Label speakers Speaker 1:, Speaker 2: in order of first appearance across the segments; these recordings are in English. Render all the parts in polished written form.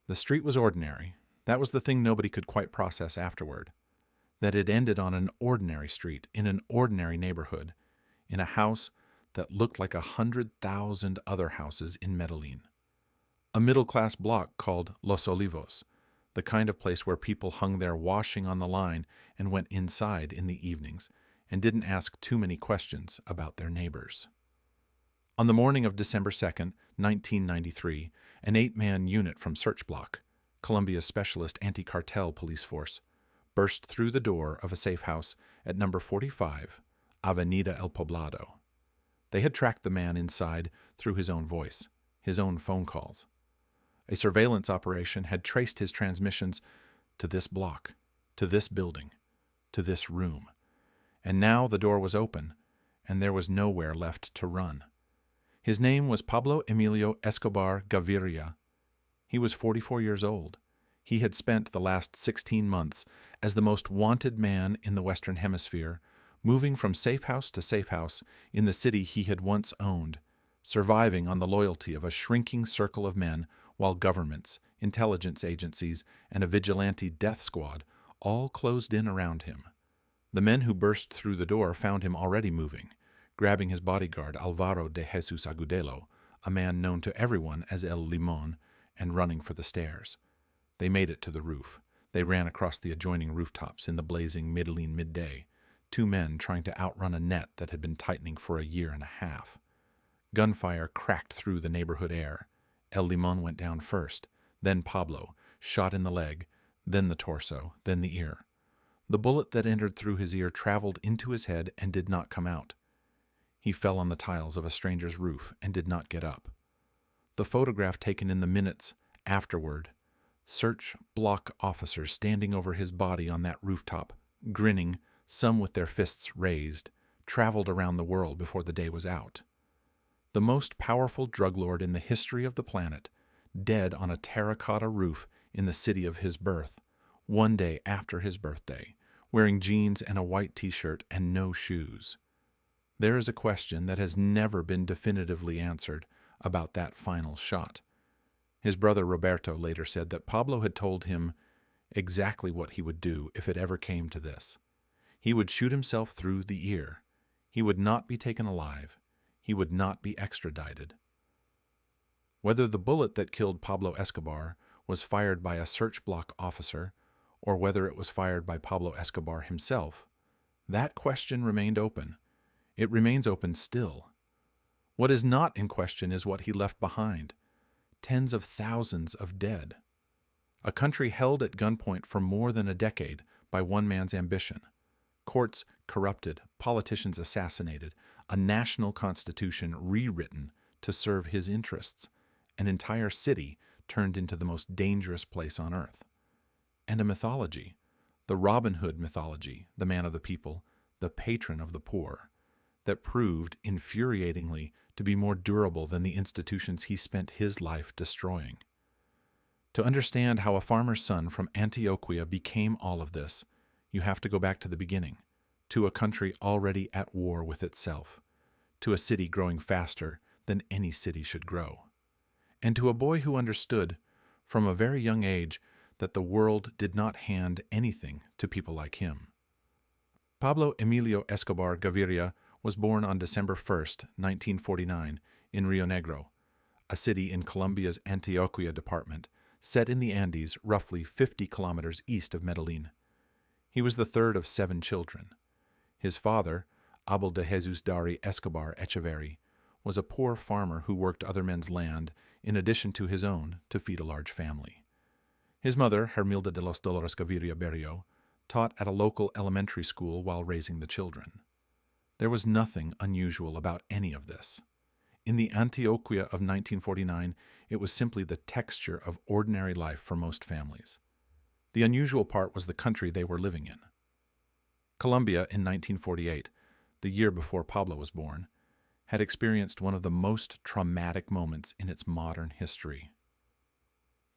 Speaker 1: The street was ordinary. That was the thing nobody could quite process afterward. That it ended on an ordinary street, in an ordinary neighborhood, in a house that looked like 100,000 other houses in Medellin. A middle-class block called Los Olivos, the kind of place where people hung their washing on the line and went inside in the evenings and didn't ask too many questions about their neighbors. On the morning of December 2nd, 1993, an 8-man unit from Search Block, Colombia's specialist anti-cartel police force, burst through the door of a safe house at number 45, Avenida El Poblado. They had tracked the man inside through his own voice, his own phone calls. A surveillance operation had traced his transmissions to this block, to this building, to this room. And now the door was open, and there was nowhere left to run. His name was Pablo Emilio Escobar Gaviria. He was 44 years old. He had spent the last 16 months as the most wanted man in the Western Hemisphere, moving from safe house to safe house in the city he had once owned, surviving on the loyalty of a shrinking circle of men while governments, intelligence agencies, and a vigilante death squad all closed in around him. The men who burst through the door found him already moving, grabbing his bodyguard Alvaro de Jesus Agudelo, a man known to everyone as El Limón, and running for the stairs. They made it to the roof. They ran across the adjoining rooftops in the blazing Medellin midday, 2 men trying to outrun a net that had been tightening for a year and a half. Gunfire cracked through the neighborhood air. El Limón went down first, then Pablo, shot in the leg, then the torso, then the ear. The bullet that entered through his ear traveled into his head and did not come out. He fell on the tiles of a stranger's roof and did not get up. The photograph taken in the minutes afterward, Search Block officers standing over his body on that rooftop, grinning, some with their fists raised, traveled around the world before the day was out. The most powerful drug lord in the history of the planet, dead on a terracotta roof in the city of his birth, one day after his birthday, wearing jeans and a white t-shirt and no shoes. There is a question that has never been definitively answered about that final shot. His brother Roberto later said that Pablo had told him exactly what he would do if it ever came to this. He would shoot himself through the ear. He would not be taken alive. He would not be extradited. Whether the bullet that killed Pablo Escobar was fired by a Search Block officer or whether it was fired by Pablo Escobar himself, that question remained open. It remains open still. What is not in question is what he left behind. Tens of thousands of dead. A country held at gunpoint for more than a decade by one man's ambition. Courts corrupted, politicians assassinated, a national constitution rewritten to serve his interests, an entire city turned into the most dangerous place on earth. And a mythology, the Robin Hood mythology, the man of the people, the patron of the poor, that proved infuriatingly to be more durable than the institutions he spent his life destroying. To understand how a farmer's son from Antioquia became all of this, you have to go back to the beginning, to a country already at war with itself, to a city growing faster than any city should grow, and to a boy who understood from a very young age that the world did not hand anything to people like him. Pablo Emilio Escobar Gaviria was born on December 1st, 1949, in Rio Negro, a city in Colombia's Antioquia department, set in the Andes roughly 50 kilometers east of Medellin. He was the third of 7 children. His father, Abel de Jesus Dari Escobar Echeverri, was a poor farmer who worked other men's land in addition to his own to feed a large family. His mother, Hermilda de los Dolores Gaviria Berrio, taught at a local elementary school while raising the children. There was nothing unusual about any of this. In the Antioquia of 1949, it was simply the texture of ordinary life for most families. The unusual part was the country they were living in. Colombia in 1948, the year before Pablo was born, had experienced one of the most traumatic moments in its modern history.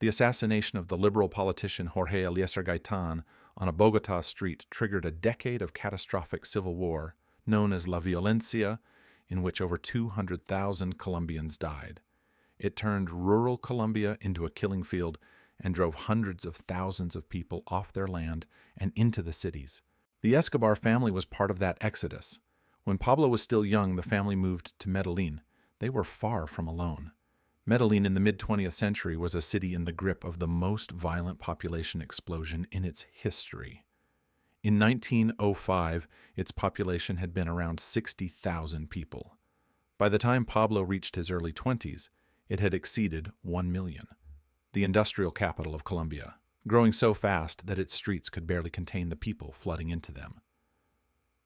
Speaker 1: The assassination of the liberal politician Jorge Eliezer Gaitan on a Bogotá street triggered a decade of catastrophic civil war known as La Violencia, in which over 200,000 Colombians died. It turned rural Colombia into a killing field and drove hundreds of thousands of people off their land and into the cities. The Escobar family was part of that exodus. When Pablo was still young, the family moved to Medellin. They were far from alone. Medellin in the mid-20th century was a city in the grip of the most violent population explosion in its history. In 1905, its population had been around 60,000 people. By the time Pablo reached his early 20s, it had exceeded 1 million. The industrial capital of Colombia, growing so fast that its streets could barely contain the people flooding into them.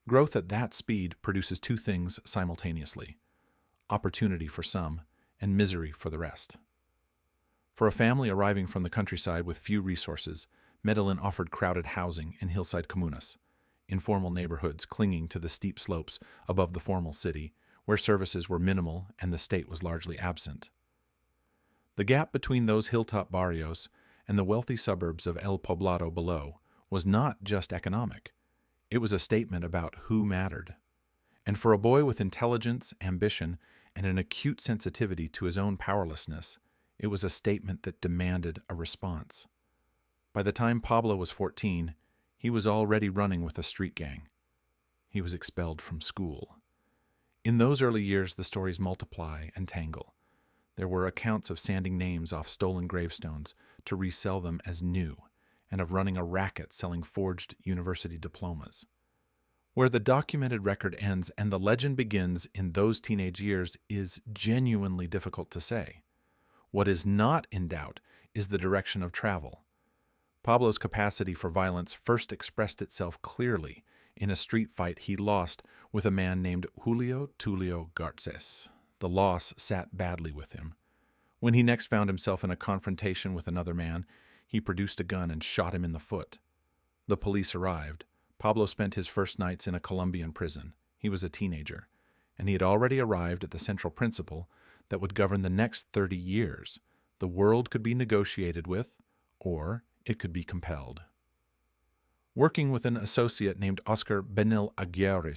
Speaker 1: Growth at that speed produces two things simultaneously: opportunity for some and misery for the rest. For a family arriving from the countryside with few resources, Medellin offered crowded housing in hillside comunas, informal neighborhoods clinging to the steep slopes above the formal city, where services were minimal and the state was largely absent. The gap between those hilltop barrios and the wealthy suburbs of El Poblado below was not just economic. It was a statement about who mattered. And for a boy with intelligence, ambition, and an acute sensitivity to his own powerlessness, it was a statement that demanded a response. By the time Pablo was 14, he was already running with a street gang. He was expelled from school. In those early years, the stories multiply and tangle. There were accounts of sanding names off stolen gravestones to resell them as new, and of running a racket selling forged university diplomas. Where the documented record ends and the legend begins in those teenage years is genuinely difficult to say. What is not in doubt is the direction of travel. Pablo's capacity for violence first expressed itself clearly in a street fight he lost with a man named Julio Tulio Garces. The loss sat badly with him. When he next found himself in a confrontation with another man, he produced a gun and shot him in the foot. The police arrived. Pablo spent his first nights in a Colombian prison. He was a teenager, and he had already arrived at the central principle that would govern the next 30 years. The world could be negotiated with, or it could be compelled. Working with an associate named Oscar Benil Aguirre,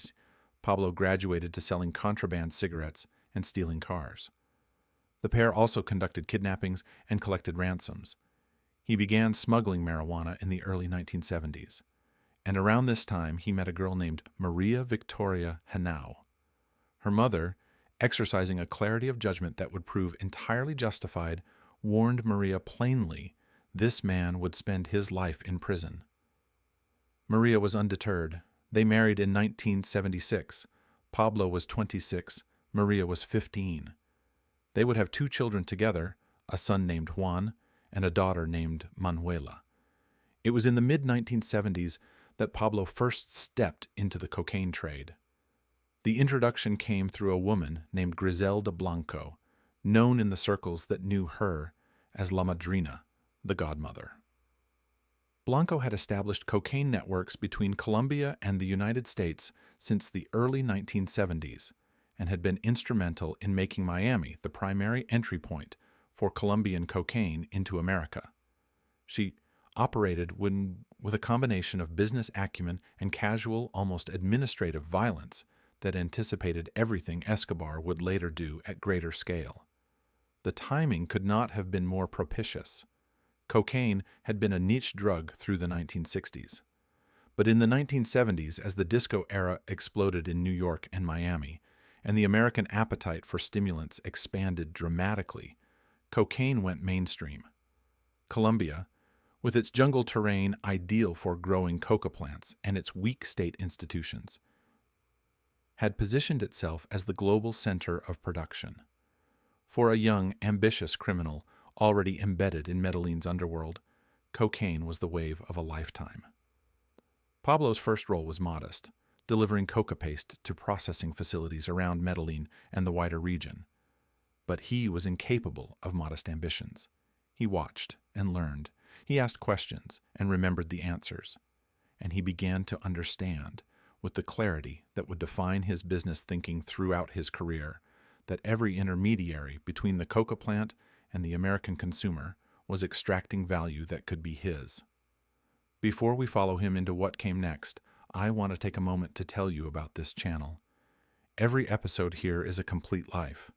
Speaker 1: Pablo graduated to selling contraband cigarettes and stealing cars. The pair also conducted kidnappings and collected ransoms. He began smuggling marijuana in the early 1970s, and around this time he met a girl named Maria Victoria Henao. Her mother, exercising a clarity of judgment that would prove entirely justified, warned Maria plainly this man would spend his life in prison. Maria was undeterred. They married in 1976. Pablo was 26. Maria was 15. They would have 2 children together, a son named Juan and a daughter named Manuela. It was in the mid-1970s that Pablo first stepped into the cocaine trade. The introduction came through a woman named Griselda Blanco, known in the circles that knew her as La Madrina, the godmother. Blanco had established cocaine networks between Colombia and the United States since the early 1970s and had been instrumental in making Miami the primary entry point for Colombian cocaine into America. She operated with a combination of business acumen and casual, almost administrative violence that anticipated everything Escobar would later do at greater scale. The timing could not have been more propitious. Cocaine had been a niche drug through the 1960s. But in the 1970s, as the disco era exploded in New York and Miami, and the American appetite for stimulants expanded dramatically, cocaine went mainstream. Colombia, with its jungle terrain ideal for growing coca plants and its weak state institutions, had positioned itself as the global center of production. For a young, ambitious criminal already embedded in Medellin's underworld, cocaine was the wave of a lifetime. Pablo's first role was modest, delivering coca paste to processing facilities around Medellin and the wider region. But he was incapable of modest ambitions. He watched and learned. He asked questions and remembered the answers. And he began to understand, with the clarity that would define his business thinking throughout his career, that every intermediary between the coca plant and the American consumer was extracting value that could be his. Before we follow him into what came next, I want to take a moment to tell you about this channel. Every episode here is a complete life,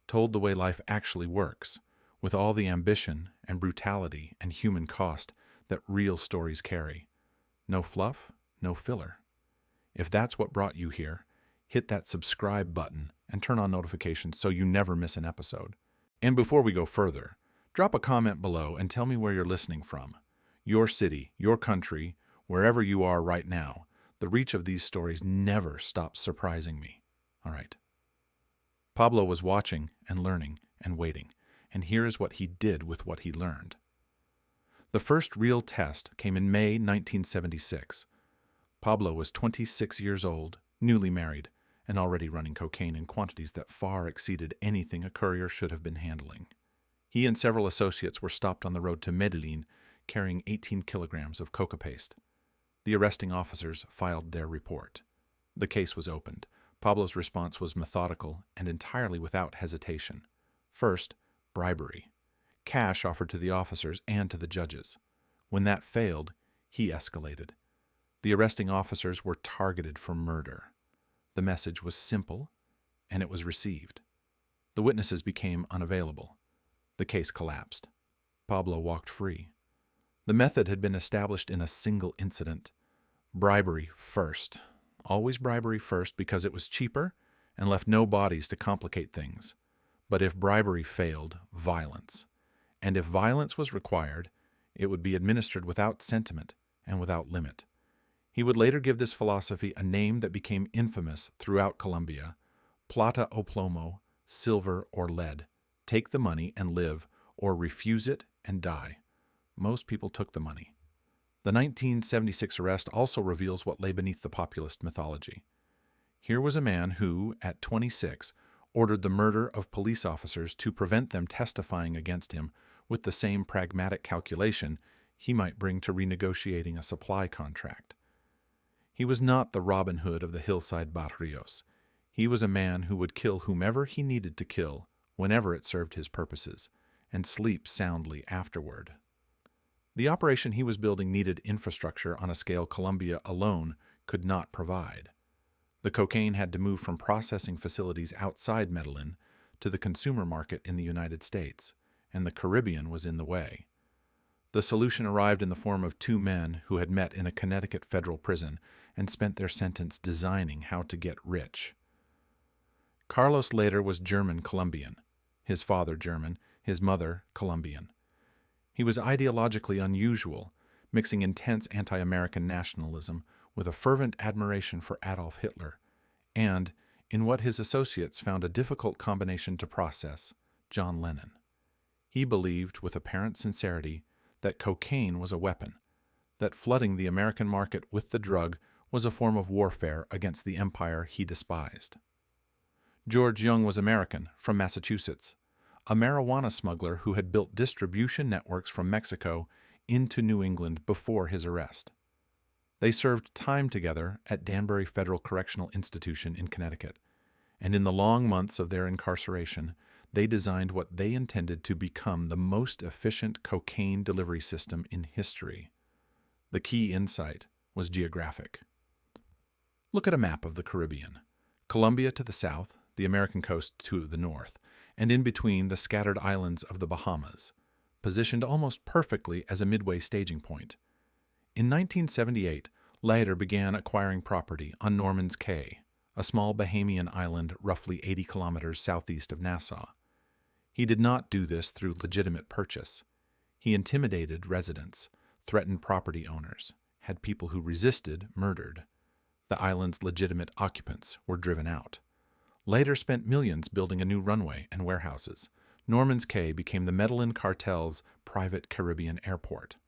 Speaker 1: told the way life actually works, with all the ambition and brutality and human cost that real stories carry. No fluff, no filler. If that's what brought you here, hit that subscribe button and turn on notifications so you never miss an episode. And before we go further, drop a comment below and tell me where you're listening from. Your city, your country, wherever you are right now. The reach of these stories never stops surprising me. All right. Pablo was watching and learning and waiting, and here is what he did with what he learned. The first real test came in May 1976. Pablo was 26 years old, newly married, and already running cocaine in quantities that far exceeded anything a courier should have been handling. He and several associates were stopped on the road to Medellin, carrying 18 kilograms of coca paste. The arresting officers filed their report. The case was opened. Pablo's response was methodical and entirely without hesitation. First, bribery. Cash offered to the officers and to the judges. When that failed, he escalated. The arresting officers were targeted for murder. The message was simple, and it was received. The witnesses became unavailable. The case collapsed. Pablo walked free. The method had been established in a single incident. Bribery first. Always bribery first because it was cheaper and left no bodies to complicate things. But if bribery failed, violence. And if violence was required, it would be administered without sentiment and without limit. He would later give this philosophy a name that became infamous throughout Colombia: plata o plomo, silver or lead. Take the money and live, or refuse it and die. Most people took the money. The 1976 arrest also reveals what lay beneath the populist mythology. Here was a man who, at 26, ordered the murder of police officers to prevent them testifying against him with the same pragmatic calculation he might bring to renegotiating a supply contract. He was not the Robin Hood of the hillside barrios. He was a man who would kill whomever he needed to kill, whenever it served his purposes, and sleep soundly afterward. The operation he was building needed infrastructure on a scale Colombia alone could not provide. The cocaine had to move from processing facilities outside Medellin to the consumer market in the United States, and the Caribbean was in the way. The solution arrived in the form of two men who had met in a Connecticut federal prison and spent their sentence designing how to get rich. Carlos later was German-Colombian, his father German, his mother Colombian. He was ideologically unusual, mixing intense anti-American nationalism with a fervent admiration for Adolf Hitler, and, in what his associates found a difficult combination to process, John Lennon. He believed, with apparent sincerity, that cocaine was a weapon, that flooding the American market with the drug was a form of warfare against the empire he despised. George Young was American, from Massachusetts, a marijuana smuggler who had built distribution networks from Mexico into New England before his arrest. They served time together at Danbury Federal Correctional Institution in Connecticut, and in the long months of their incarceration, they designed what they intended to become the most efficient cocaine delivery system in history. The key insight was geographic. Look at a map of the Caribbean. Colombia to the south, the American coast to the north, and in between the scattered islands of the Bahamas, positioned almost perfectly as a midway staging point. In 1978, Leiter began acquiring property on Norman's Cay, a small Bahamian island roughly 80 kilometers southeast of Nassau. He did not do this through legitimate purchase. He intimidated residents, threatened property owners, had people who resisted murdered. The island's legitimate occupants were driven out. Leiter spent millions building a new runway and warehouses. Norman's Cay became the Medellin Cartel's private Caribbean airport.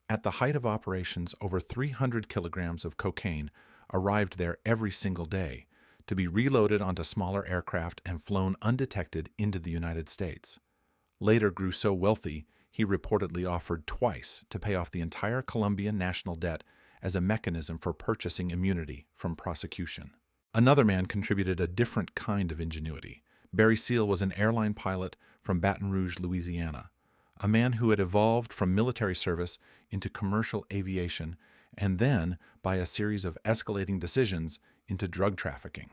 Speaker 1: At the height of operations, over 300 kilograms of cocaine arrived there every single day, to be reloaded onto smaller aircraft and flown undetected into the United States. Leiter grew so wealthy, he reportedly offered twice to pay off the entire Colombian national debt as a mechanism for purchasing immunity from prosecution. Another man contributed a different kind of ingenuity. Barry Seal was an airline pilot from Baton Rouge, Louisiana, a man who had evolved from military service into commercial aviation and then, by a series of escalating decisions, into drug trafficking.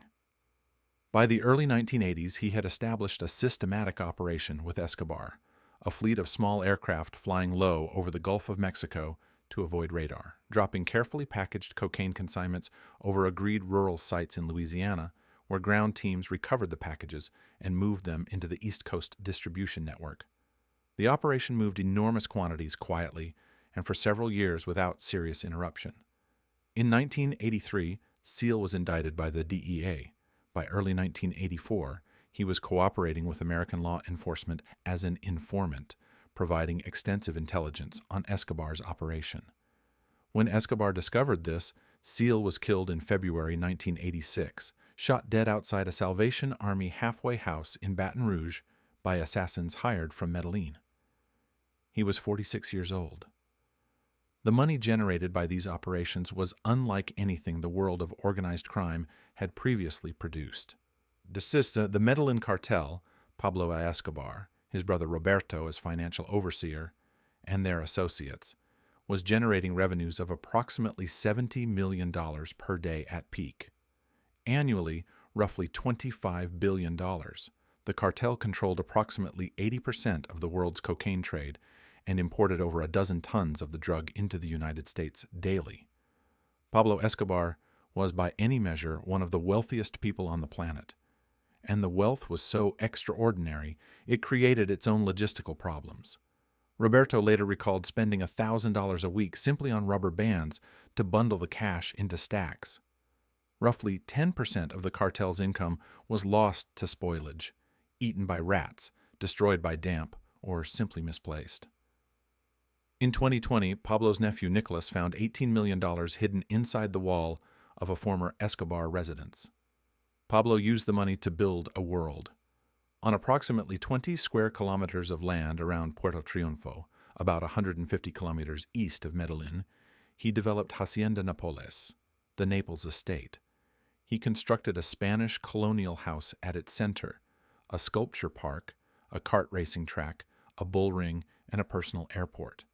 Speaker 1: By the early 1980s, he had established a systematic operation with Escobar, a fleet of small aircraft flying low over the Gulf of Mexico to avoid radar, dropping carefully packaged cocaine consignments over agreed rural sites in Louisiana, where ground teams recovered the packages and moved them into the East Coast distribution network. The operation moved enormous quantities quietly and for several years without serious interruption. In 1983, Seal was indicted by the DEA. By early 1984, he was cooperating with American law enforcement as an informant, providing extensive intelligence on Escobar's operation. When Escobar discovered this, Seal was killed in February 1986, shot dead outside a Salvation Army halfway house in Baton Rouge by assassins hired from Medellin. He was 46 years old. The money generated by these operations was unlike anything the world of organized crime had previously produced. The Medellin Cartel, Pablo Escobar, his brother Roberto as financial overseer, and their associates, was generating revenues of approximately $70 million per day at peak. Annually, roughly $25 billion. The cartel controlled approximately 80% of the world's cocaine trade and imported over a dozen tons of the drug into the United States daily. Pablo Escobar was by any measure one of the wealthiest people on the planet, and the wealth was so extraordinary it created its own logistical problems. Roberto later recalled spending $1,000 a week simply on rubber bands to bundle the cash into stacks. Roughly 10% of the cartel's income was lost to spoilage, eaten by rats, destroyed by damp, or simply misplaced. In 2020, Pablo's nephew Nicholas found $18 million hidden inside the wall of a former Escobar residence. Pablo used the money to build a world. On approximately 20 square kilometers of land around Puerto Triunfo, about 150 kilometers east of Medellin, he developed Hacienda Nápoles, the Naples estate. He constructed a Spanish colonial house at its center, a sculpture park, a kart racing track, a bull ring, and a personal airport.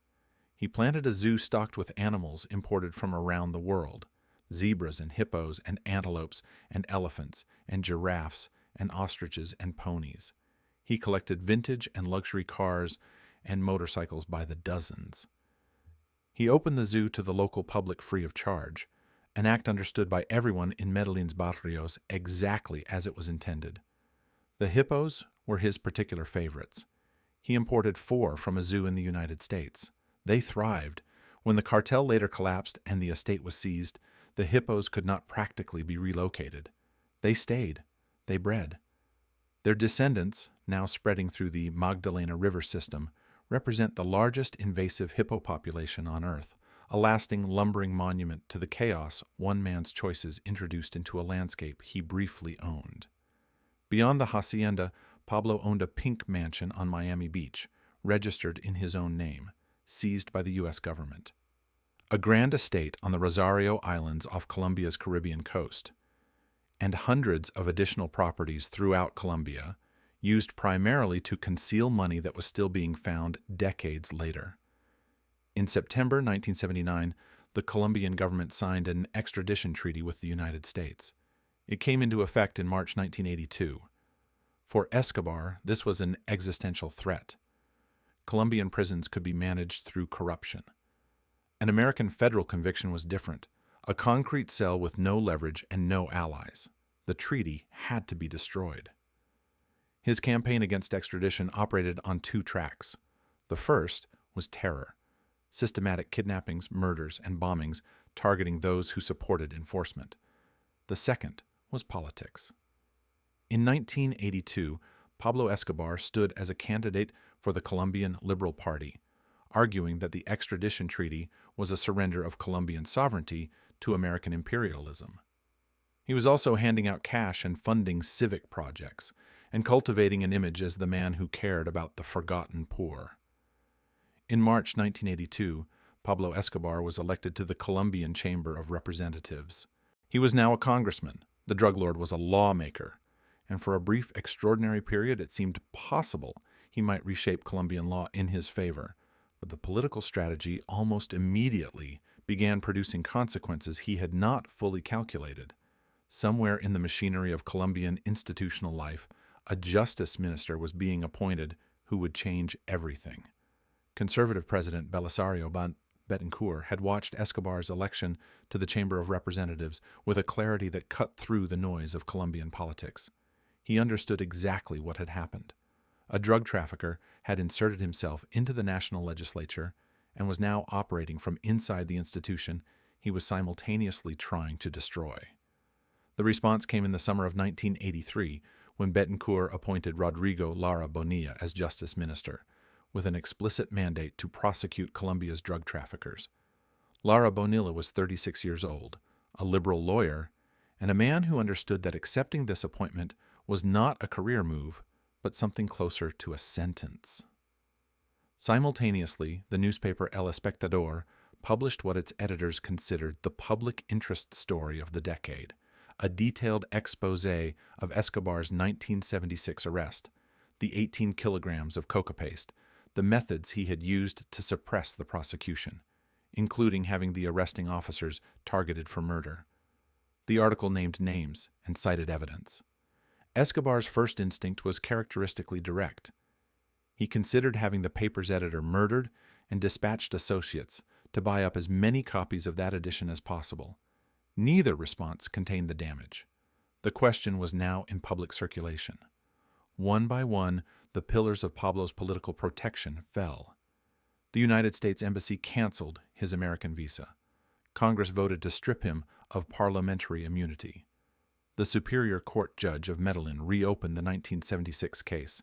Speaker 1: He planted a zoo stocked with animals imported from around the world, zebras and hippos and antelopes and elephants and giraffes and ostriches and ponies. He collected vintage and luxury cars and motorcycles by the dozens. He opened the zoo to the local public free of charge, an act understood by everyone in Medellin's barrios exactly as it was intended. The hippos were his particular favorites. He imported 4 from a zoo in the United States. They thrived. When the cartel later collapsed and the estate was seized, the hippos could not practically be relocated. They stayed. They bred. Their descendants, now spreading through the Magdalena River system, represent the largest invasive hippo population on Earth, a lasting, lumbering monument to the chaos one man's choices introduced into a landscape he briefly owned. Beyond the hacienda, Pablo owned a pink mansion on Miami Beach, registered in his own name, seized by the U.S. government. A grand estate on the Rosario Islands off Colombia's Caribbean coast, and hundreds of additional properties throughout Colombia, used primarily to conceal money that was still being found decades later. In September 1979, the Colombian government signed an extradition treaty with the United States. It came into effect in March 1982. For Escobar, this was an existential threat. Colombian prisons could be managed through corruption. An American federal conviction was different, a concrete cell with no leverage and no allies. The treaty had to be destroyed. His campaign against extradition operated on 2 tracks. The first was terror, systematic kidnappings, murders, and bombings targeting those who supported enforcement. The second was politics. In 1982, Pablo Escobar stood as a candidate for the Colombian Liberal Party, arguing that the extradition treaty was a surrender of Colombian sovereignty to American imperialism. He was also handing out cash and funding civic projects, and cultivating an image as the man who cared about the forgotten poor. In March 1982, Pablo Escobar was elected to the Colombian Chamber of Representatives. He was now a congressman. The drug lord was a lawmaker, and for a brief, extraordinary period it seemed possible he might reshape Colombian law in his favor. But the political strategy almost immediately began producing consequences he had not fully calculated. Somewhere in the machinery of Colombian institutional life, a justice minister was being appointed who would change everything. Conservative President Belisario Betancourt had watched Escobar's election to the Chamber of Representatives with a clarity that cut through the noise of Colombian politics. He understood exactly what had happened. A drug trafficker had inserted himself into the national legislature and was now operating from inside the institution he was simultaneously trying to destroy. The response came in the summer of 1983 when Betancourt appointed Rodrigo Lara Bonilla as Justice Minister, with an explicit mandate to prosecute Colombia's drug traffickers. Lara Bonilla was 36 years old, a liberal lawyer, and a man who understood that accepting this appointment was not a career move, but something closer to a sentence. Simultaneously, the newspaper El Espectador published what its editors considered the public interest story of the decade, a detailed exposé of Escobar's 1976 arrest, the 18 kilograms of coca paste, the methods he had used to suppress the prosecution, including having the arresting officers targeted for murder. The article named names and cited evidence. Escobar's first instinct was characteristically direct. He considered having the paper's editor murdered and dispatched associates to buy up as many copies of that edition as possible. Neither response contained the damage. The question was now in public circulation. One by one, the pillars of Pablo's political protection fell. The United States Embassy canceled his American visa. Congress voted to strip him of parliamentary immunity. The Superior Court judge of Medellin reopened the 1976 case,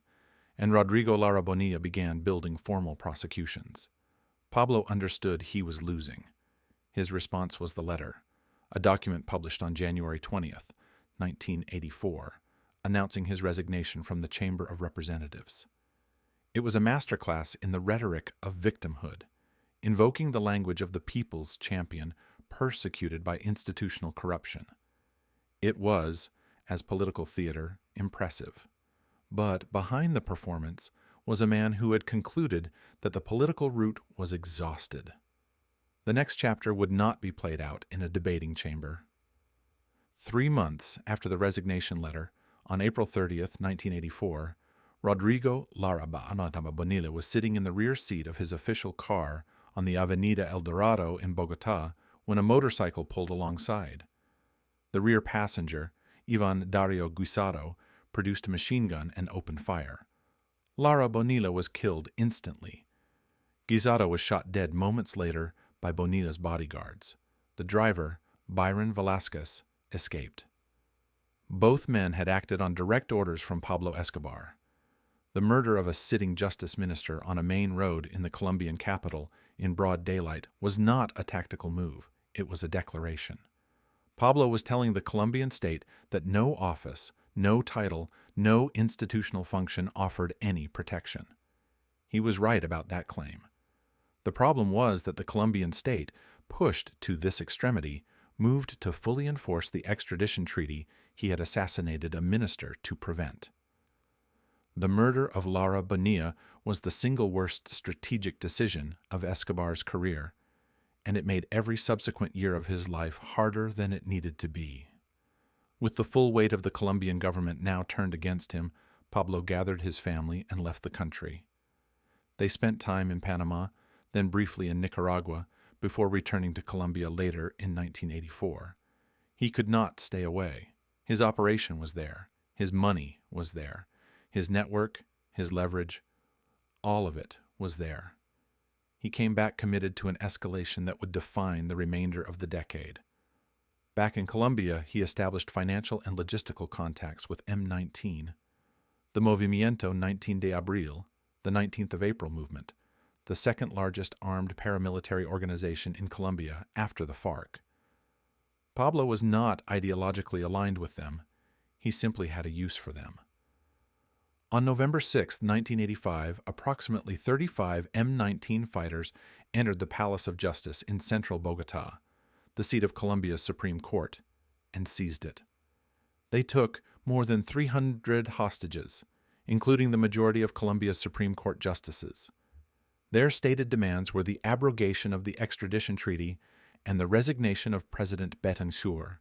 Speaker 1: and Rodrigo Lara Bonilla began building formal prosecutions. Pablo understood he was losing. His response was the letter, a document published on January 20th, 1984, announcing his resignation from the Chamber of Representatives. It was a masterclass in the rhetoric of victimhood, invoking the language of the people's champion persecuted by institutional corruption. It was, as political theater, impressive. But behind the performance was a man who had concluded that the political route was exhausted. The next chapter would not be played out in a debating chamber. 3 months after the resignation letter, on April 30th, 1984, Rodrigo Lara Bonilla was sitting in the rear seat of his official car on the Avenida El Dorado in Bogotá when a motorcycle pulled alongside. The rear passenger, Ivan Dario Guisado, produced a machine gun and opened fire. Lara Bonilla was killed instantly. Guisado was shot dead moments later by Bonilla's bodyguards. The driver, Byron Velasquez, escaped. Both men had acted on direct orders from Pablo Escobar. The murder of a sitting justice minister on a main road in the Colombian capital in broad daylight was not a tactical move, it was a declaration. Pablo was telling the Colombian state that no office, no title, no institutional function offered any protection. He was right about that claim. The problem was that the Colombian state, pushed to this extremity, moved to fully enforce the extradition treaty he had assassinated a minister to prevent. The murder of Lara Bonilla was the single worst strategic decision of Escobar's career, and it made every subsequent year of his life harder than it needed to be. With the full weight of the Colombian government now turned against him, Pablo gathered his family and left the country. They spent time in Panama, then briefly in Nicaragua, before returning to Colombia later in 1984. He could not stay away. His operation was there. His money was there. His network, his leverage, all of it was there. He came back committed to an escalation that would define the remainder of the decade. Back in Colombia, he established financial and logistical contacts with M19, the Movimiento 19 de Abril, the 19th of April movement, the second largest armed paramilitary organization in Colombia after the FARC. Pablo was not ideologically aligned with them. He simply had a use for them. On November 6, 1985, approximately 35 M19 fighters entered the Palace of Justice in central Bogotá, the seat of Colombia's Supreme Court, and seized it. They took more than 300 hostages, including the majority of Colombia's Supreme Court justices. Their stated demands were the abrogation of the extradition treaty and the resignation of President Betancourt.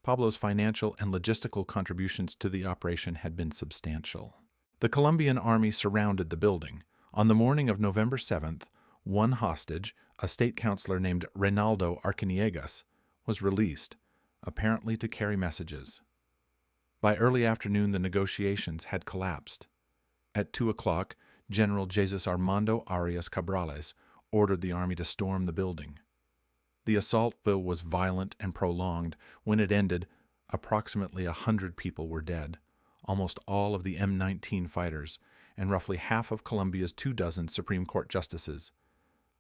Speaker 1: Pablo's financial and logistical contributions to the operation had been substantial. The Colombian army surrounded the building. On the morning of November 7th, one hostage, a state councilor named Reynaldo Arciniegas, was released, apparently to carry messages. By early afternoon, the negotiations had collapsed. At 2 o'clock, General Jesus Armando Arias Cabrales ordered the army to storm the building. The assault, though, was violent and prolonged. When it ended, approximately 100 people were dead, almost all of the M19 fighters, and roughly half of Colombia's 24 Supreme Court justices,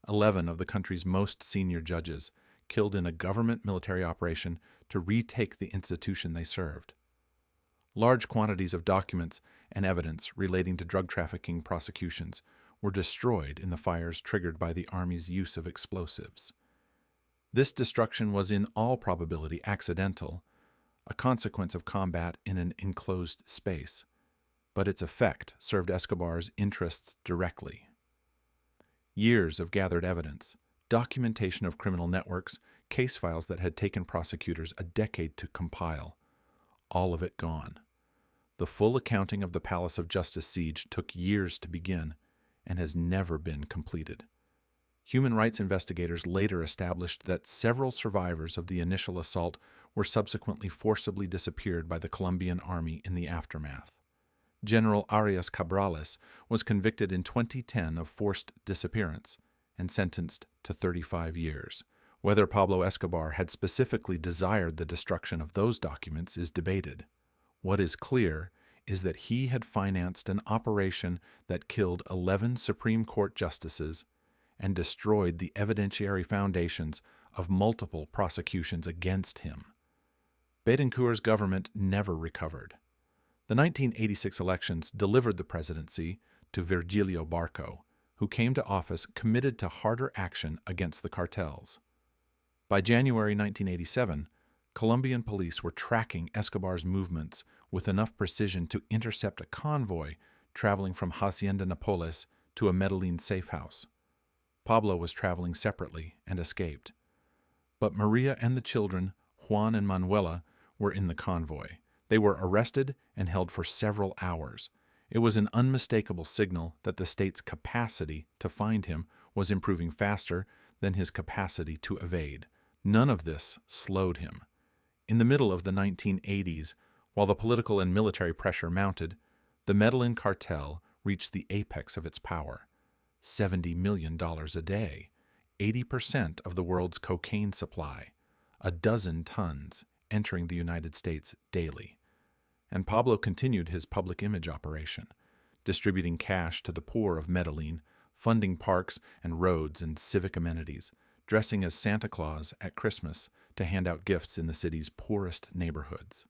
Speaker 1: 11 of the country's most senior judges, killed in a government military operation to retake the institution they served. Large quantities of documents and evidence relating to drug trafficking prosecutions were destroyed in the fires triggered by the Army's use of explosives. This destruction was in all probability accidental, a consequence of combat in an enclosed space, but its effect served Escobar's interests directly. Years of gathered evidence, documentation of criminal networks, case files that had taken prosecutors a decade to compile, all of it gone. The full accounting of the Palace of Justice siege took years to begin and has never been completed. Human rights investigators later established that several survivors of the initial assault were subsequently forcibly disappeared by the Colombian army in the aftermath. General Arias Cabrales was convicted in 2010 of forced disappearance and sentenced to 35 years. Whether Pablo Escobar had specifically desired the destruction of those documents is debated. What is clear is that he had financed an operation that killed 11 Supreme Court justices and destroyed the evidentiary foundations of multiple prosecutions against him. Betancourt's government never recovered. The 1986 elections delivered the presidency to Virgilio Barco, who came to office committed to harder action against the cartels. By January 1987, Colombian police were tracking Escobar's movements with enough precision to intercept a convoy traveling from Hacienda Nápoles to a Medellin safe house. Pablo was traveling separately and escaped. But Maria and the children, Juan and Manuela, were in the convoy. They were arrested and held for several hours. It was an unmistakable signal that the state's capacity to find him was improving faster than his capacity to evade. None of this slowed him. In the middle of the 1980s, while the political and military pressure mounted, the Medellin Cartel reached the apex of its power. $70 million a day, 80% of the world's cocaine supply, a dozen tons entering the United States daily. And Pablo continued his public image operation, distributing cash to the poor of Medellin, funding parks and roads and civic amenities, dressing as Santa Claus at Christmas to hand out gifts in the city's poorest neighborhoods.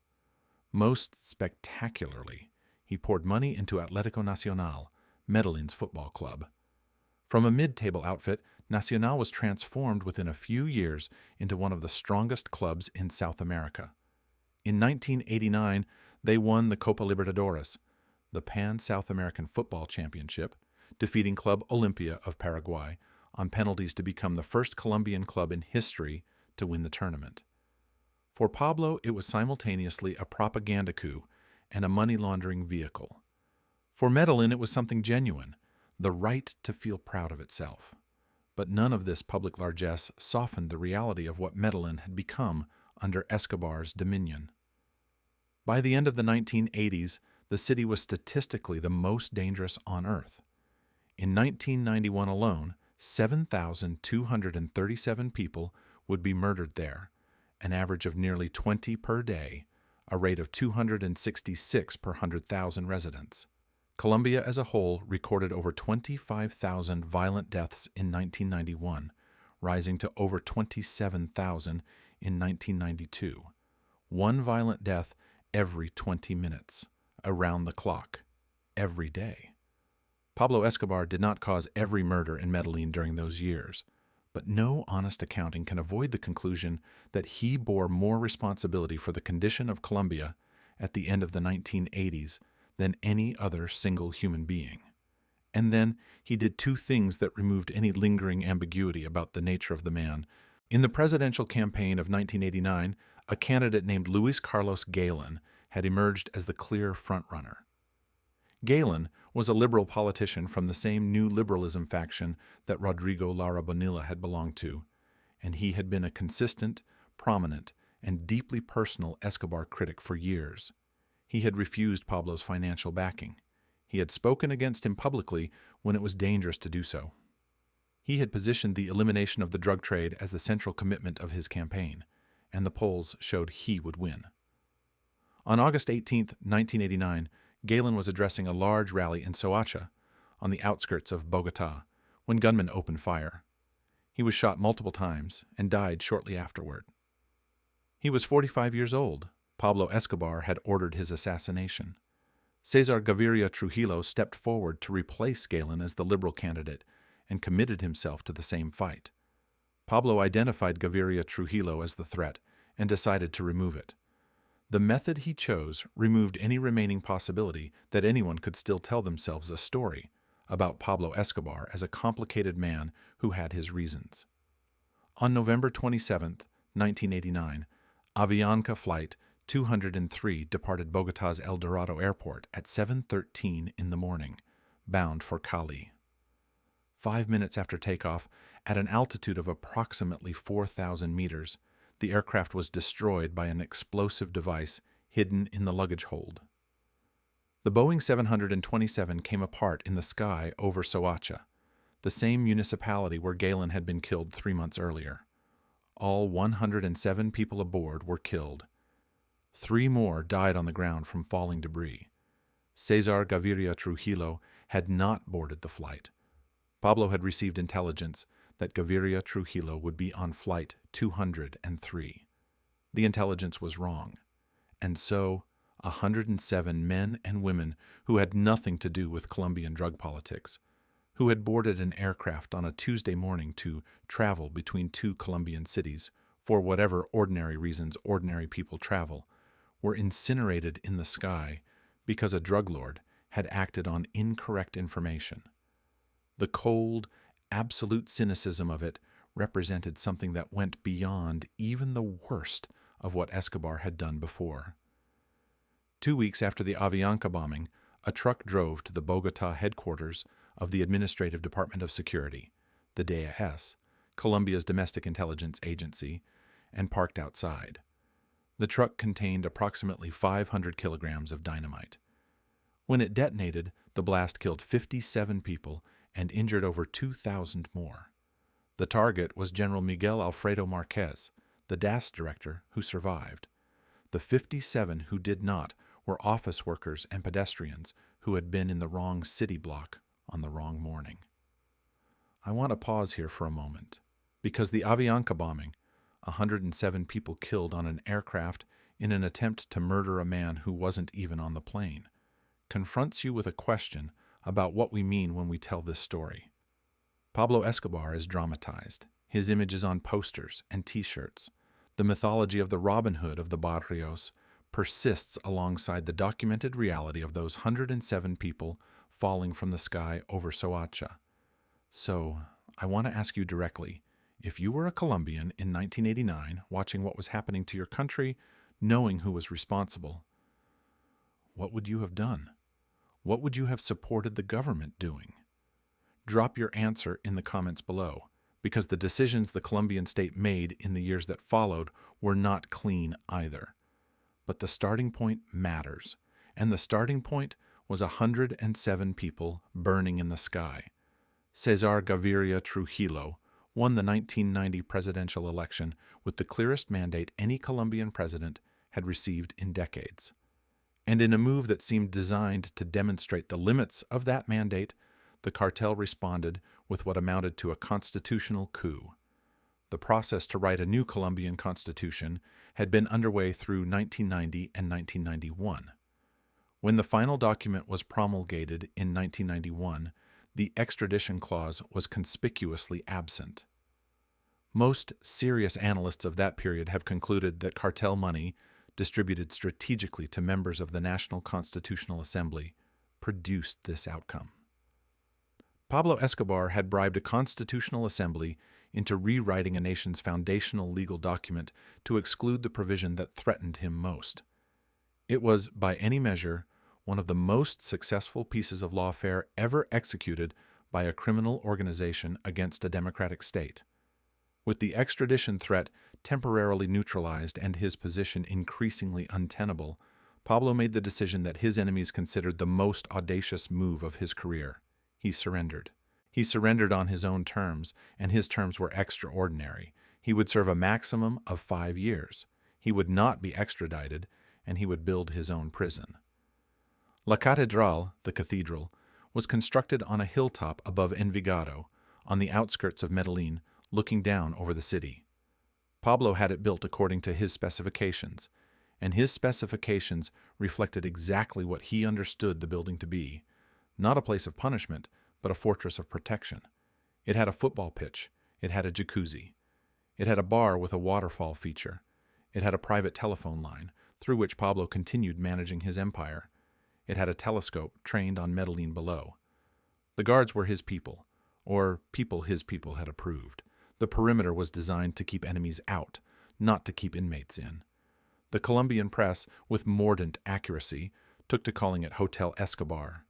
Speaker 1: Most spectacularly, he poured money into Atlético Nacional, Medellin's football club. From a mid-table outfit, Nacional was transformed within a few years into one of the strongest clubs in South America. In 1989, they won the Copa Libertadores, the Pan-South American Football Championship, defeating Club Olimpia of Paraguay on penalties to become the first Colombian club in history to win the tournament. For Pablo, it was simultaneously a propaganda coup and a money-laundering vehicle. For Medellin, it was something genuine, the right to feel proud of itself. But none of this public largesse softened the reality of what Medellin had become under Escobar's dominion. By the end of the 1980s, the city was statistically the most dangerous on earth. In 1991 alone, 7,237 people would be murdered there, an average of nearly 20 per day, a rate of 266 per 100,000 residents. Colombia as a whole recorded over 25,000 violent deaths in 1991, rising to over 27,000 in 1992. One violent death every 20 minutes, around the clock, every day. Pablo Escobar did not cause every murder in Medellin during those years, but no honest accounting can avoid the conclusion that he bore more responsibility for the condition of Colombia at the end of the 1980s than any other single human being. And then he did two things that removed any lingering ambiguity about the nature of the man. In the presidential campaign of 1989, a candidate named Luis Carlos Galen had emerged as the clear frontrunner. Galen was a liberal politician from the same New Liberalism faction that Rodrigo Lara Bonilla had belonged to, and he had been a consistent, prominent, and deeply personal Escobar critic for years. He had refused Pablo's financial backing. He had spoken against him publicly when it was dangerous to do so. He had positioned the elimination of the drug trade as the central commitment of his campaign, and the polls showed he would win. On August 18, 1989, Galen was addressing a large rally in Soacha, on the outskirts of Bogotá, when gunmen opened fire. He was shot multiple times and died shortly afterward. He was 45 years old. Pablo Escobar had ordered his assassination. Cesar Gaviria Trujillo stepped forward to replace Galen as the liberal candidate and committed himself to the same fight. Pablo identified Gaviria Trujillo as the threat and decided to remove it. The method he chose removed any remaining possibility that anyone could still tell themselves a story about Pablo Escobar as a complicated man who had his reasons. On November 27, 1989, Avianca Flight 203 departed Bogotá's El Dorado Airport at 7:13 in the morning, bound for Cali. 5 minutes after takeoff, at an altitude of approximately 4,000 meters, the aircraft was destroyed by an explosive device hidden in the luggage hold. The Boeing 727 came apart in the sky over Soacha, the same municipality where Galen had been killed 3 months earlier. All 107 people aboard were killed. 3 more died on the ground from falling debris. Cesar Gaviria Trujillo had not boarded the flight. Pablo had received intelligence that Gaviria Trujillo would be on flight 203. The intelligence was wrong, and so 107 men and women who had nothing to do with Colombian drug politics, who had boarded an aircraft on a Tuesday morning to travel between 2 Colombian cities for whatever ordinary reasons ordinary people travel, were incinerated in the sky because a drug lord had acted on incorrect information. The cold, absolute cynicism of it represented something that went beyond even the worst of what Escobar had done before. 2 weeks after the Avianca bombing, a truck drove to the Bogotá headquarters of the Administrative Department of Security, the DAS, Colombia's domestic intelligence agency, and parked outside. The truck contained approximately 500 kilograms of dynamite. When it detonated, the blast killed 57 people and injured over 2,000 more. The target was General Miguel Alfredo Marquez, the DAS director, who survived. The 57 who did not were office workers and pedestrians who had been in the wrong city block on the wrong morning. I want to pause here for a moment, because the Avianca bombing, 107 people killed on an aircraft in an attempt to murder a man who wasn't even on the plane, confronts you with a question about what we mean when we tell this story. Pablo Escobar is dramatized. His image is on posters and T-shirts. The mythology of the Robin Hood of the barrios persists alongside the documented reality of those 107 people falling from the sky over Soacha. So, I want to ask you directly, if you were a Colombian in 1989 watching what was happening to your country, knowing who was responsible, what would you have done? What would you have supported the government doing? Drop your answer in the comments below, because the decisions the Colombian state made in the years that followed were not clean either. But the starting point matters, and the starting point was 107 people burning in the sky. Cesar Gaviria Trujillo won the 1990 presidential election with the clearest mandate any Colombian president had received in decades. And in a move that seemed designed to demonstrate the limits of that mandate, the cartel responded with what amounted to a constitutional coup. The process to write a new Colombian constitution had been underway through 1990 and 1991. When the final document was promulgated in 1991, the extradition clause was conspicuously absent. Most serious analysts of that period have concluded that cartel money, distributed strategically to members of the National Constitutional Assembly, produced this outcome. Pablo Escobar had bribed a constitutional assembly into rewriting a nation's foundational legal document to exclude the provision that threatened him most. It was, by any measure, one of the most successful pieces of lawfare ever executed by a criminal organization against a democratic state. With the extradition threat temporarily neutralized and his position increasingly untenable, Pablo made the decision that his enemies considered the most audacious move of his career. He surrendered. He surrendered on his own terms, and his terms were extraordinary. He would serve a maximum of 5 years. He would not be extradited, and he would build his own prison. La Catedral, the cathedral, was constructed on a hilltop above Envigado, on the outskirts of Medellin, looking down over the city. Pablo had it built according to his specifications, and his specifications reflected exactly what he understood the building to be: not a place of punishment, but a fortress of protection. It had a football pitch. It had a jacuzzi. It had a bar with a waterfall feature. It had a private telephone line, through which Pablo continued managing his empire. It had a telescope trained on Medellin below. The guards were his people, or people his people had approved. The perimeter was designed to keep enemies out, not to keep inmates in. The Colombian press, with mordant accuracy, took to calling it Hotel Escobar.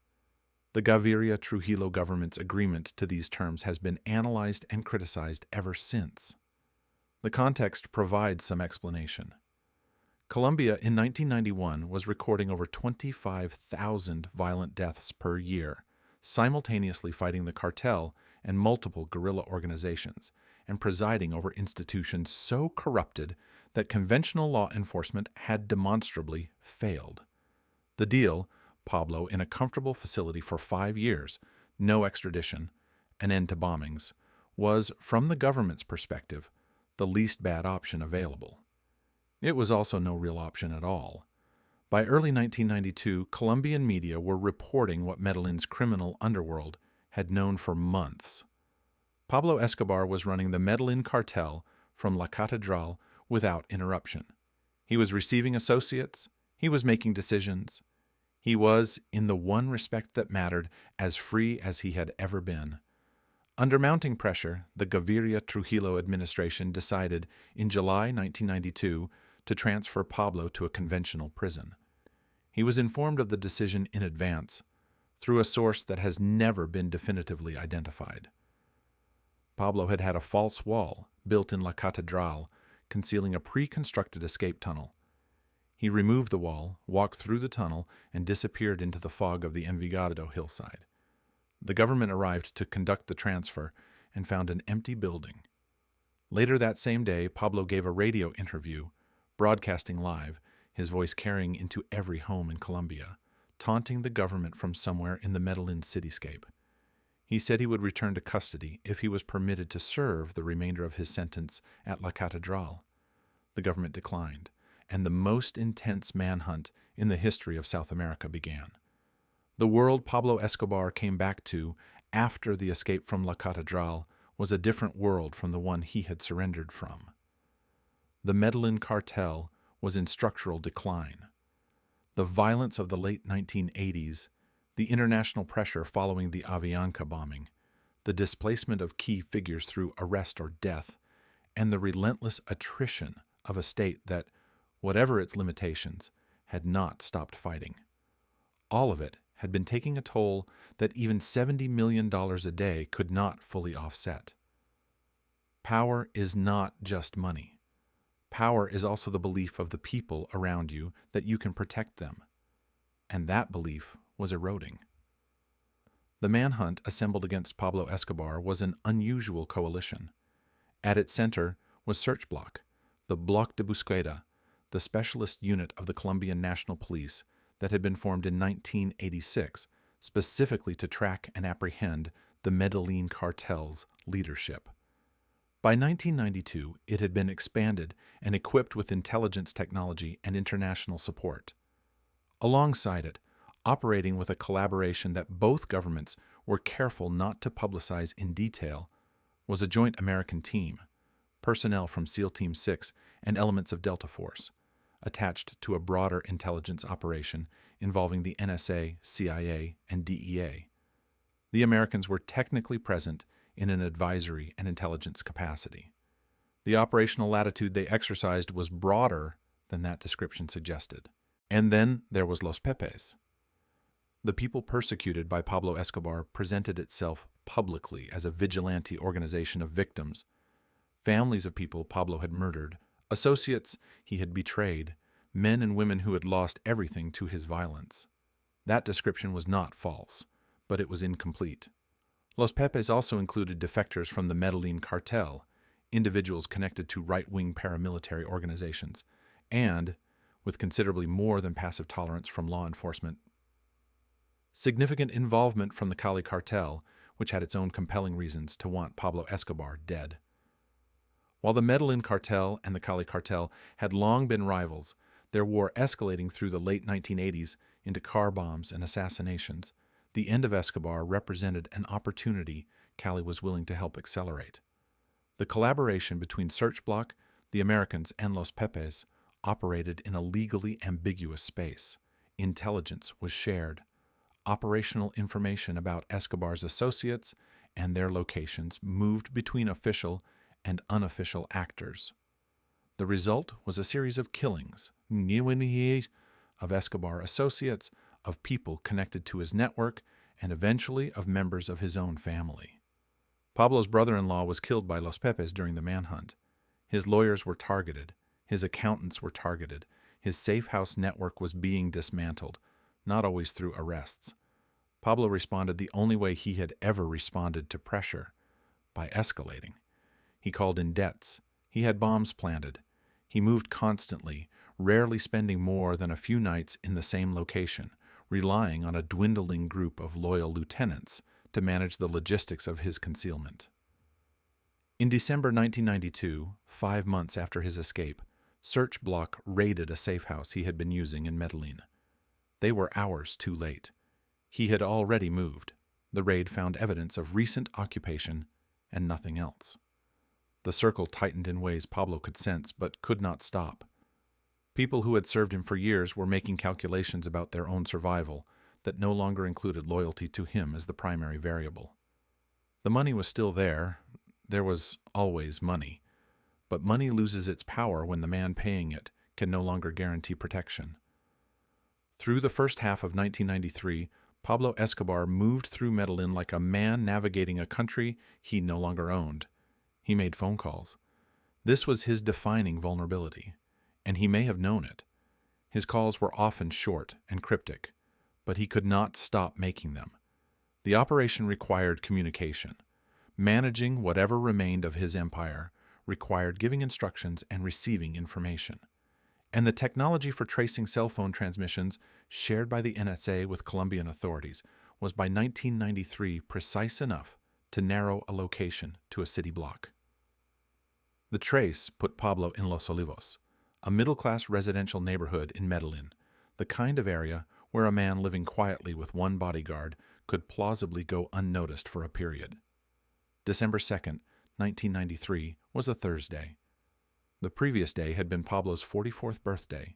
Speaker 1: The Gaviria Trujillo government's agreement to these terms has been analyzed and criticized ever since. The context provides some explanation. Colombia in 1991 was recording over 25,000 violent deaths per year, simultaneously fighting the cartel and multiple guerrilla organizations, and presiding over institutions so corrupted that conventional law enforcement had demonstrably failed. The deal: Pablo in a comfortable facility for 5 years, no extradition, an end to bombings, was, from the government's perspective, the least bad option available. It was also no real option at all. By early 1992, Colombian media were reporting what Medellin's criminal underworld had known for months. Pablo Escobar was running the Medellin Cartel from La Catedral without interruption. He was receiving associates. He was making decisions. He was, in the one respect that mattered, as free as he had ever been. Under mounting pressure, the Gaviria Trujillo administration decided in July 1992 to transfer Pablo to a conventional prison. He was informed of the decision in advance, through a source that has never been definitively identified. Pablo had had a false wall built in La Catedral, concealing a pre-constructed escape tunnel. He removed the wall, walked through the tunnel, and disappeared into the fog of the Envigado hillside. The government arrived to conduct the transfer and found an empty building. Later that same day, Pablo gave a radio interview, broadcasting live, his voice carrying into every home in Colombia, taunting the government from somewhere in the Medellin cityscape. He said he would return to custody if he was permitted to serve the remainder of his sentence at La Catedral. The government declined, and the most intense manhunt in the history of South America began. The world Pablo Escobar came back to after the escape from La Catedral was a different world from the one he had surrendered from. The Medellin Cartel was in structural decline. The violence of the late 1980s, the international pressure following the Avianca bombing, the displacement of key figures through arrest or death, and the relentless attrition of a state that, whatever its limitations, had not stopped fighting. All of it had been taking a toll that even $70 million a day could not fully offset. Power is not just money. Power is also the belief of the people around you that you can protect them. And that belief was eroding. The manhunt assembled against Pablo Escobar was an unusual coalition. At its center was Search Block, the Bloc de Búsqueda, the specialist unit of the Colombian National Police that had been formed in 1986, specifically to track and apprehend the Medellin Cartel's leadership. By 1992, it had been expanded and equipped with intelligence technology and international support. Alongside it, operating with a collaboration that both governments were careful not to publicize in detail, was a joint American team, personnel from SEAL Team 6 and elements of Delta Force, attached to a broader intelligence operation involving the NSA, CIA, and DEA. The Americans were technically present in an advisory and intelligence capacity. The operational latitude they exercised was broader than that description suggested. And then there was Los Pepes. The people persecuted by Pablo Escobar presented itself publicly as a vigilante organization of victims, families of people Pablo had murdered, associates he had betrayed, men and women who had lost everything to his violence. That description was not false, but it was incomplete. Los Pepes also included defectors from the Medellin Cartel, individuals connected to right-wing paramilitary organizations, and, with considerably more than passive tolerance from law enforcement, significant involvement from the Cali Cartel, which had its own compelling reasons to want Pablo Escobar dead. While the Medellin Cartel and the Cali Cartel had long been rivals, their war escalating through the late 1980s into car bombs and assassinations, the end of Escobar represented an opportunity Cali was willing to help accelerate. The collaboration between Search Block, the Americans, and Los Pepes operated in a legally ambiguous space. Intelligence was shared. Operational information about Escobar's associates and their locations moved between official and unofficial actors. The result was a series of killings, of Escobar associates, of people connected to his network, and eventually of members of his own family. Pablo's brother-in-law was killed by Los Pepes during the manhunt. His lawyers were targeted. His accountants were targeted. His safe house network was being dismantled, not always through arrests. Pablo responded the only way he had ever responded to pressure, by escalating. He called in debts. He had bombs planted. He moved constantly, rarely spending more than a few nights in the same location, relying on a dwindling group of loyal lieutenants to manage the logistics of his concealment. In December 1992, 5 months after his escape, Search Block raided a safe house he had been using in Medellin. They were hours too late. He had already moved. The raid found evidence of recent occupation and nothing else. The circle tightened in ways Pablo could sense but could not stop. People who had served him for years were making calculations about their own survival that no longer included loyalty to him as the primary variable. The money was still there. There was always money. But money loses its power when the man paying it can no longer guarantee protection. Through the first half of 1993, Pablo Escobar moved through Medellin like a man navigating a country he no longer owned. He made phone calls. This was his defining vulnerability, and he may have known it. His calls were often short and cryptic, but he could not stop making them. The operation required communication. Managing whatever remained of his empire required giving instructions and receiving information. And the technology for tracing cell phone transmissions shared by the NSA with Colombian authorities was by 1993 precise enough to narrow a location to a city block. The trace put Pablo in Los Olivos, a middle-class residential neighborhood in Medellin, the kind of area where a man living quietly with one bodyguard could plausibly go unnoticed for a period. December 2nd, 1993, was a Thursday. The previous day had been Pablo's 44th birthday.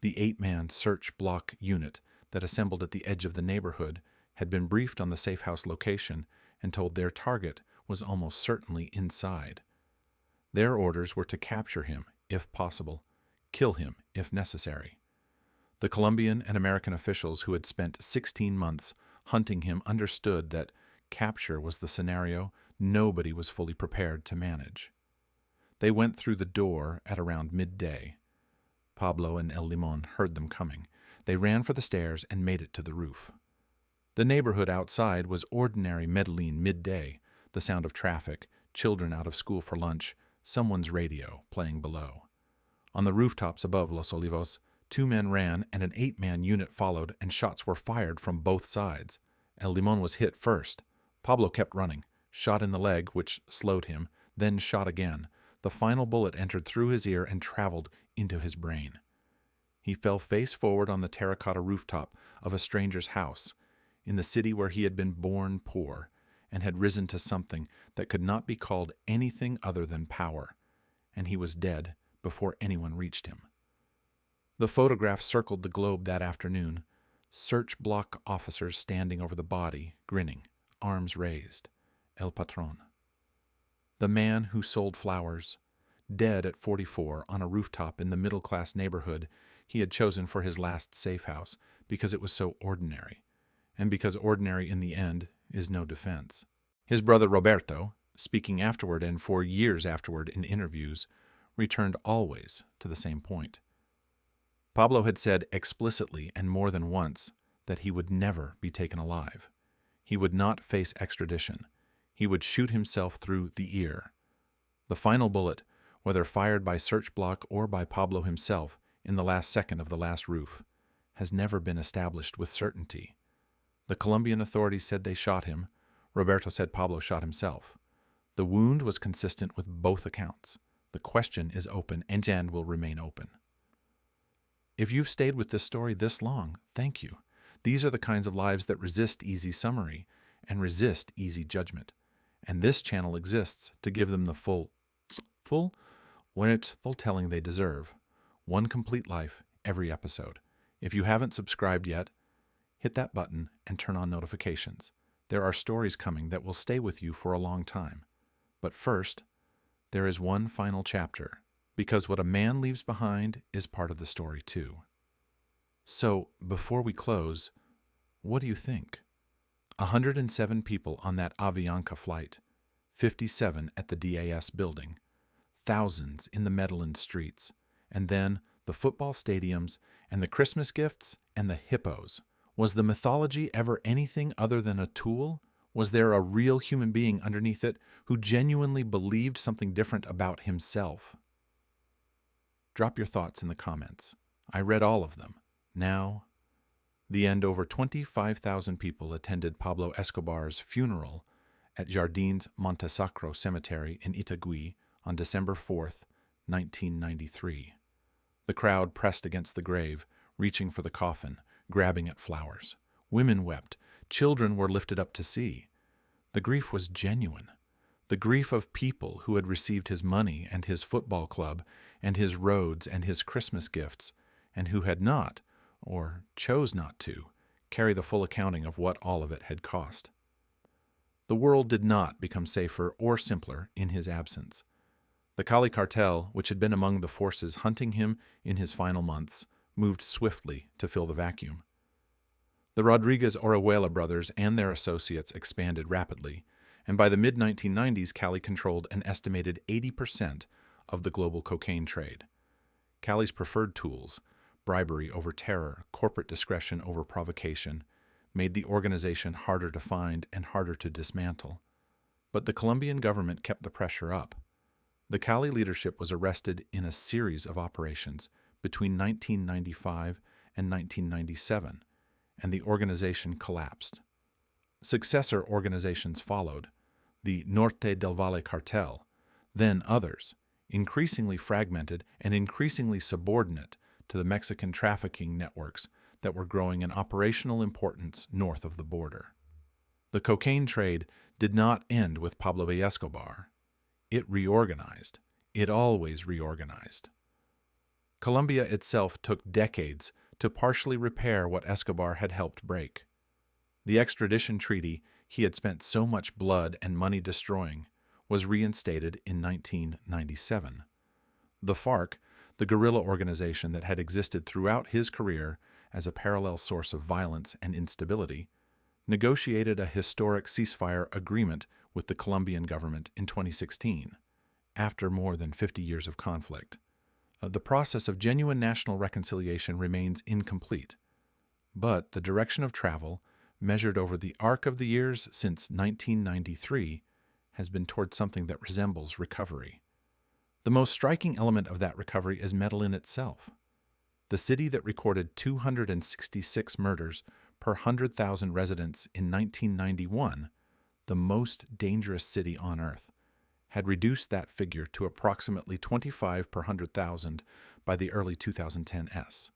Speaker 1: The 8-man Search Block unit that assembled at the edge of the neighborhood had been briefed on the safe house location and told their target was almost certainly inside. Their orders were to capture him, if possible, kill him, if necessary. The Colombian and American officials who had spent 16 months hunting him understood that capture was the scenario nobody was fully prepared to manage. They went through the door at around midday. Pablo and El Limon heard them coming. They ran for the stairs and made it to the roof. The neighborhood outside was ordinary Medellin midday, the sound of traffic, children out of school for lunch, someone's radio playing below. On the rooftops above Los Olivos, 2 men ran and an 8-man unit followed, and shots were fired from both sides. El Limon was hit first. Pablo kept running, shot in the leg, which slowed him, then shot again. The final bullet entered through his ear and traveled into his brain. He fell face forward on the terracotta rooftop of a stranger's house, in the city where he had been born poor, and had risen to something that could not be called anything other than power, and he was dead before anyone reached him. The photograph circled the globe that afternoon, Search Block officers standing over the body, grinning, arms raised. El Patron. The man who sold flowers, dead at 44 on a rooftop in the middle-class neighborhood he had chosen for his last safe house because it was so ordinary, and because ordinary in the end is no defense. His brother Roberto, speaking afterward and for years afterward in interviews, returned always to the same point. Pablo had said explicitly and more than once that he would never be taken alive. He would not face extradition. He would shoot himself through the ear. The final bullet, whether fired by search block or by Pablo himself in the last second of the last roof, has never been established with certainty. The Colombian authorities said they shot him. Roberto said Pablo shot himself. The wound was consistent with both accounts. The question is open and will remain open. If you've stayed with this story this long, thank you. These are the kinds of lives that resist easy summary and resist easy judgment. And this channel exists to give them the full telling they deserve. One complete life every episode. If you haven't subscribed yet, hit that button and turn on notifications. There are stories coming that will stay with you for a long time. But first, there is one final chapter, because what a man leaves behind is part of the story too. So, before we close, what do you think? 107 people on that Avianca flight, 57 at the DAS building, thousands in the Medellin streets, and then the football stadiums and the Christmas gifts and the hippos. Was the mythology ever anything other than a tool? Was there a real human being underneath it who genuinely believed something different about himself? Drop your thoughts in the comments. I read all of them. Now, the end. Over 25,000 people attended Pablo Escobar's funeral at Jardins Montesacro Cemetery in Itagüí on December 4th, 1993. The crowd pressed against the grave, reaching for the coffin, grabbing at flowers. Women wept. Children were lifted up to see. The grief was genuine. The grief of people who had received his money and his football club and his roads and his Christmas gifts, and who had not, or chose not to, carry the full accounting of what all of it had cost. The world did not become safer or simpler in his absence. The Cali Cartel, which had been among the forces hunting him in his final months, moved swiftly to fill the vacuum. The Rodriguez Orihuela brothers and their associates expanded rapidly, and by the mid-1990s, Cali controlled an estimated 80% of the global cocaine trade. Cali's preferred tools, bribery over terror, corporate discretion over provocation, made the organization harder to find and harder to dismantle. But the Colombian government kept the pressure up. The Cali leadership was arrested in a series of operations between 1995 and 1997, and the organization collapsed. Successor organizations followed, the Norte del Valle Cartel, then others, increasingly fragmented and increasingly subordinate to the Mexican trafficking networks that were growing in operational importance north of the border. The cocaine trade did not end with Pablo Escobar. It reorganized. It always reorganized. Colombia itself took decades to partially repair what Escobar had helped break. The extradition treaty he had spent so much blood and money destroying was reinstated in 1997. The FARC, the guerrilla organization that had existed throughout his career as a parallel source of violence and instability, negotiated a historic ceasefire agreement with the Colombian government in 2016, after more than 50 years of conflict. The process of genuine national reconciliation remains incomplete, but the direction of travel, measured over the arc of the years since 1993, has been toward something that resembles recovery. The most striking element of that recovery is Medellin itself. The city that recorded 266 murders per 100,000 residents in 1991, the most dangerous city on earth, had reduced that figure to approximately 25 per 100,000 by the early 2010s,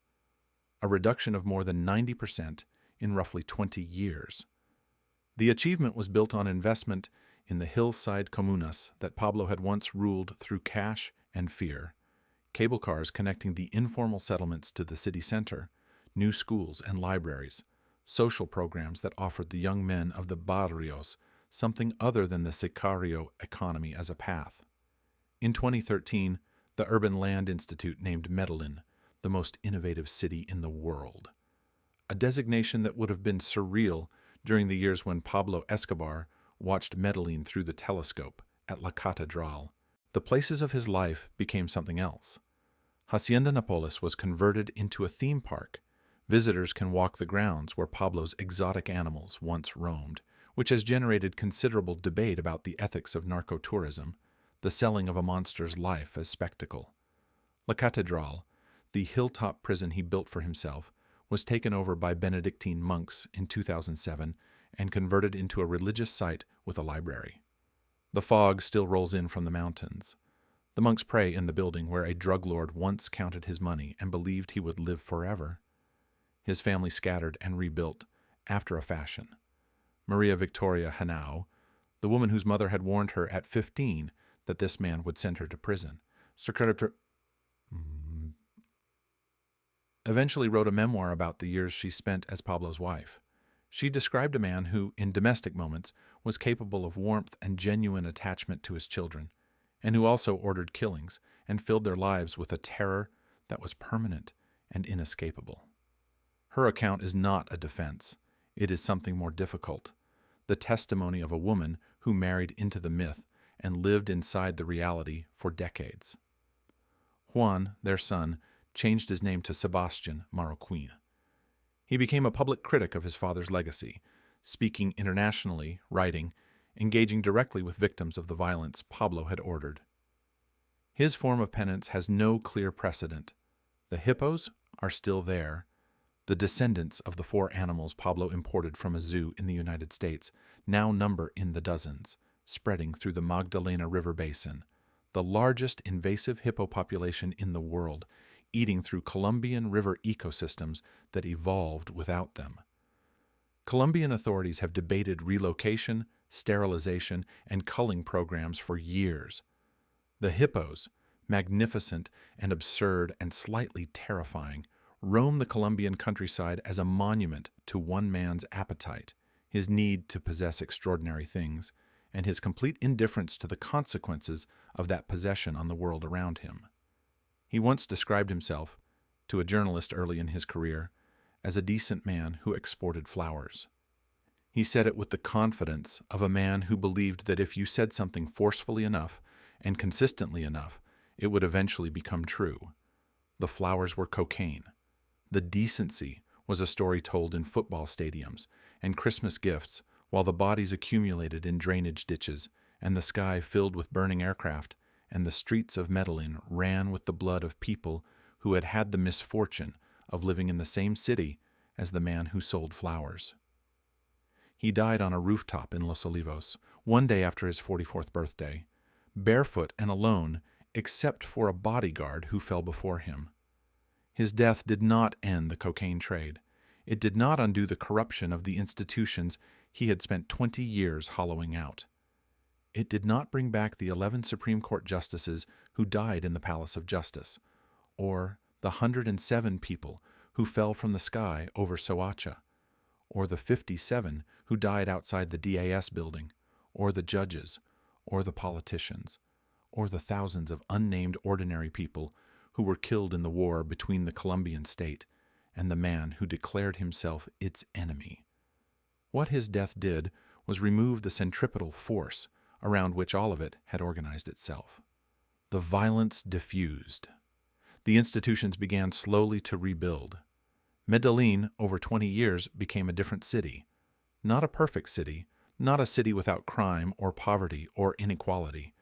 Speaker 1: a reduction of more than 90% in roughly 20 years. The achievement was built on investment in the hillside comunas that Pablo had once ruled through cash and fear, cable cars connecting the informal settlements to the city center, new schools and libraries, social programs that offered the young men of the barrios something other than the sicario economy as a path. In 2013, the Urban Land Institute named Medellin the most innovative city in the world. a designation that would have been surreal during the years when Pablo Escobar watched Medellin through the telescope at La Catedral. The places of his life became something else. Hacienda Napoles was converted into a theme park. Visitors can walk the grounds where Pablo's exotic animals once roamed, which has generated considerable debate about the ethics of narco-tourism, the selling of a monster's life as spectacle. La Catedral, the hilltop prison he built for himself, was taken over by Benedictine monks in 2007 and converted into a religious site with a library. The fog still rolls in from the mountains. The monks pray in the building where a drug lord once counted his money and believed he would live forever. His family scattered and rebuilt after a fashion. Maria Victoria Henao, the woman whose mother had warned her at 15 that this man would send her to prison, eventually wrote a memoir about the years she spent as Pablo's wife. She described a man who, in domestic moments, was capable of warmth and genuine attachment to his children, and who also ordered killings and filled their lives with a terror that was permanent and inescapable. Her account is not a defense. It is something more difficult, the testimony of a woman who married into the myth and lived inside the reality for decades. Juan, their son, changed his name to Sebastian Marroquin. He became a public critic of his father's legacy, speaking internationally, writing, engaging directly with victims of the violence Pablo had ordered. His form of penance has no clear precedent. The hippos are still there. The descendants of the 4 animals Pablo imported from a zoo in the United States now number in the dozens, spreading through the Magdalena River Basin, the largest invasive hippo population in the world, eating through Colombian river ecosystems that evolved without them. Colombian authorities have debated relocation, sterilization, and culling programs for years. The hippos, magnificent and absurd and slightly terrifying, roam the Colombian countryside as a monument to one man's appetite, his need to possess extraordinary things, and his complete indifference to the consequences of that possession on the world around him. He once described himself, to a journalist early in his career, as a decent man who exported flowers. He said it with the confidence of a man who believed that if you said something forcefully enough and consistently enough, it would eventually become true. The flowers were cocaine. The decency was a story told in football stadiums and Christmas gifts, while the bodies accumulated in drainage ditches and the sky filled with burning aircraft, and the streets of Medellin ran with the blood of people who had had the misfortune of living in the same city as the man who sold flowers. He died on a rooftop in Los Olivos, one day after his 44th birthday, barefoot and alone except for a bodyguard who fell before him. His death did not end the cocaine trade. It did not undo the corruption of the institutions he had spent 20 years hollowing out. It did not bring back the 11 Supreme Court justices who died in the Palace of Justice, or the 107 people who fell from the sky over Soacha, or the 57 who died outside the DAS building, or the judges, or the politicians, or the thousands of unnamed ordinary people who were killed in the war between the Colombian state and the man who declared himself its enemy. What his death did was remove the centripetal force around which all of it had organized itself. The violence diffused. The institutions began slowly to rebuild. Medellin, over 20 years, became a different city. Not a perfect city, not a city without crime or poverty or inequality,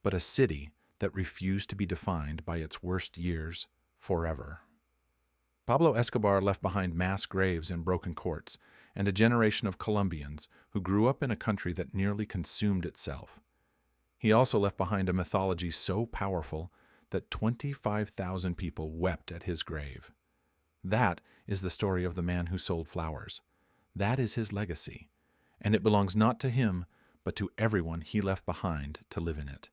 Speaker 1: but a city that refused to be defined by its worst years forever. Pablo Escobar left behind mass graves in broken courts and a generation of Colombians who grew up in a country that nearly consumed itself. He also left behind a mythology so powerful that 25,000 people wept at his grave. That is the story of the man who sold flowers. That is his legacy, and it belongs not to him, but to everyone he left behind to live in it.